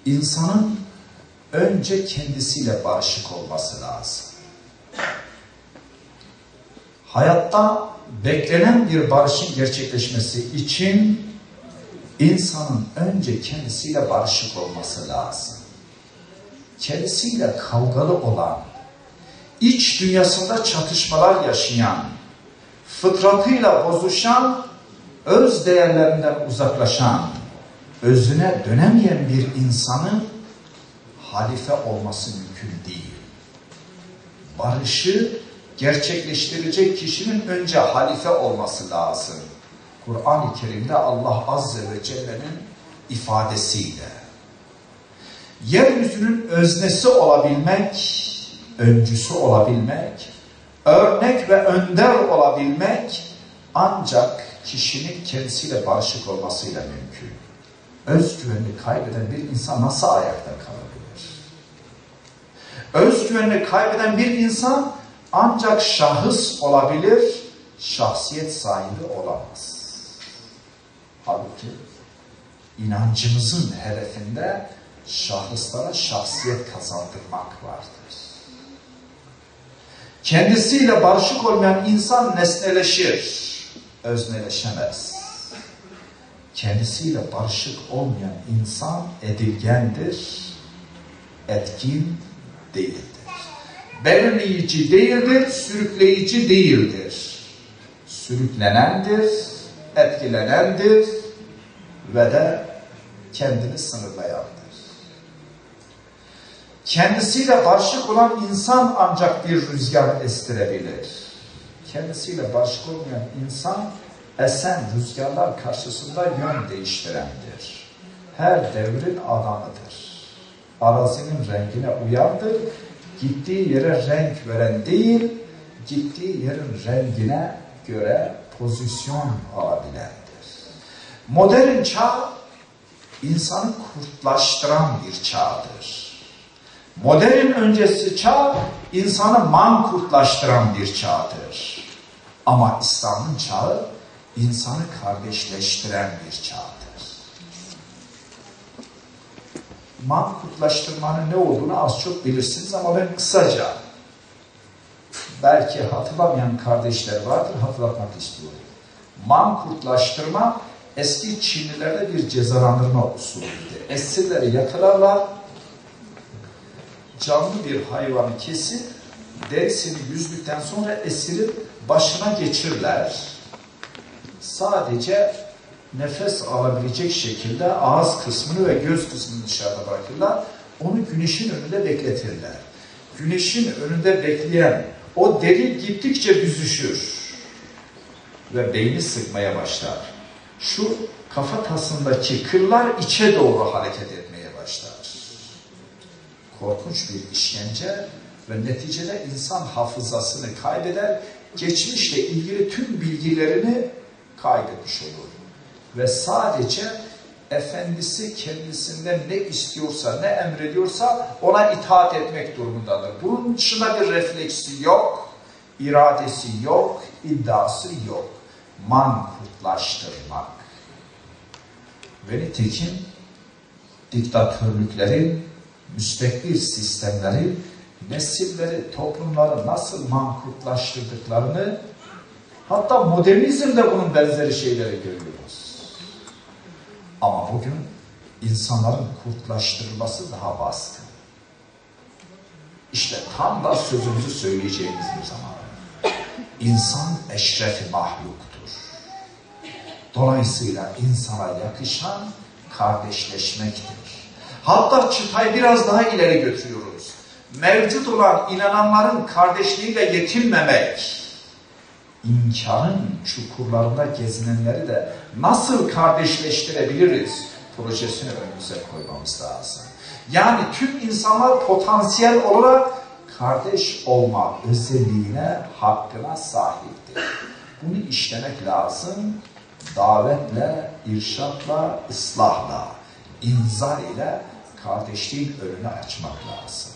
insanın önce kendisiyle barışık olması lazım. Hayatta beklenen bir barışın gerçekleşmesi için insanın önce kendisiyle barışık olması lazım. Kendisiyle kavgalı olan, iç dünyasında çatışmalar yaşayan, fıtratıyla bozuşan, öz değerlerinden uzaklaşan, özüne dönemeyen bir insanın halife olması mümkün değil. Barışı gerçekleştirecek kişinin önce halife olması lazım. Kur'an-ı Kerim'de Allah Azze ve Celle'nin ifadesiyle. Yeryüzünün öznesi olabilmek, öncüsü olabilmek, örnek ve önder olabilmek ancak kişinin kendisiyle barışık olmasıyla mümkün. Özgüvenini kaybeden bir insan nasıl ayakta kalabilir? Özgüvenini kaybeden bir insan ancak şahıs olabilir, şahsiyet sahibi olamaz. Halbuki inancımızın hedefinde şahıslara şahsiyet kazandırmak vardır. Kendisiyle barışık olmayan insan nesneleşir, özneleşemez. Kendisiyle barışık olmayan insan edilgendir, etkin değildir. Belirleyici değildir, sürükleyici değildir. Sürüklenendir, etkilenendir ve de kendini sınırlayandır. Kendisiyle barışık olan insan ancak bir rüzgar estirebilir. Kendisiyle barışık olmayan insan esen rüzgarlar karşısında yön değiştirendir. Her devrin adamıdır. Arazinin rengine uyandır. Gittiği yere renk veren değil, gittiği yerin rengine göre pozisyon alabilendir. Modern çağ insanı kurtlaştıran bir çağdır. Modern öncesi çağ insanı mankurtlaştıran bir çağdır. Ama İslam'ın çağı insanı kardeşleştiren bir çağdır. Mankurtlaştırmanın ne olduğunu az çok bilirsiniz ama ben kısaca, belki hatırlamayan kardeşler vardır, hatırlatmak istiyorum. Mankurtlaştırma eski Çinlilerde bir cezalandırma usulüydü. Esirleri yakalarlar, canlı bir hayvanı kesip derisini yüzdükten sonra esirin başına geçirler. Sadece nefes alabilecek şekilde ağız kısmını ve göz kısmını dışarıda bırakırlar. Onu güneşin önünde bekletirler. Güneşin önünde bekleyen o deri gittikçe büzüşür ve beyni sıkmaya başlar. Şu kafatasındaki kıllar içe doğru hareket etmeye başlar. Korkunç bir işkence ve neticede insan hafızasını kaybeder, geçmişle ilgili tüm bilgilerini kaybetmiş olur. Ve sadece efendisi kendisinden ne istiyorsa, ne emrediyorsa ona itaat etmek durumundadır. Bunun dışında bir refleksi yok, iradesi yok, iddiası yok. Mankurtlaştırmak. Ve nitekim diktatörlüklerin, müstekbir sistemlerin nesilleri, toplumları nasıl mankurtlaştırdıklarını, hatta modernizmde bunun benzeri şeyleri görüyoruz. Ama bugün insanların kurtlaştırılması daha baskın. İşte tam da sözümüzü söyleyeceğimiz bir zaman. İnsan eşref-i mahluktur. Dolayısıyla insana yakışan kardeşleşmektir. Hatta çıtayı biraz daha ileri götürüyoruz. Mevcut olan inananların kardeşliğiyle yetinmemek, İnkarın çukurlarında gezinenleri de nasıl kardeşleştirebiliriz projesini önümüze koymamız lazım. Yani tüm insanlar potansiyel olarak kardeş olma özelliğine, hakkına sahiptir. Bunu işlemek lazım. Davetle, irşatla, ıslahla, inzar ile kardeşliğin önünü açmak lazım.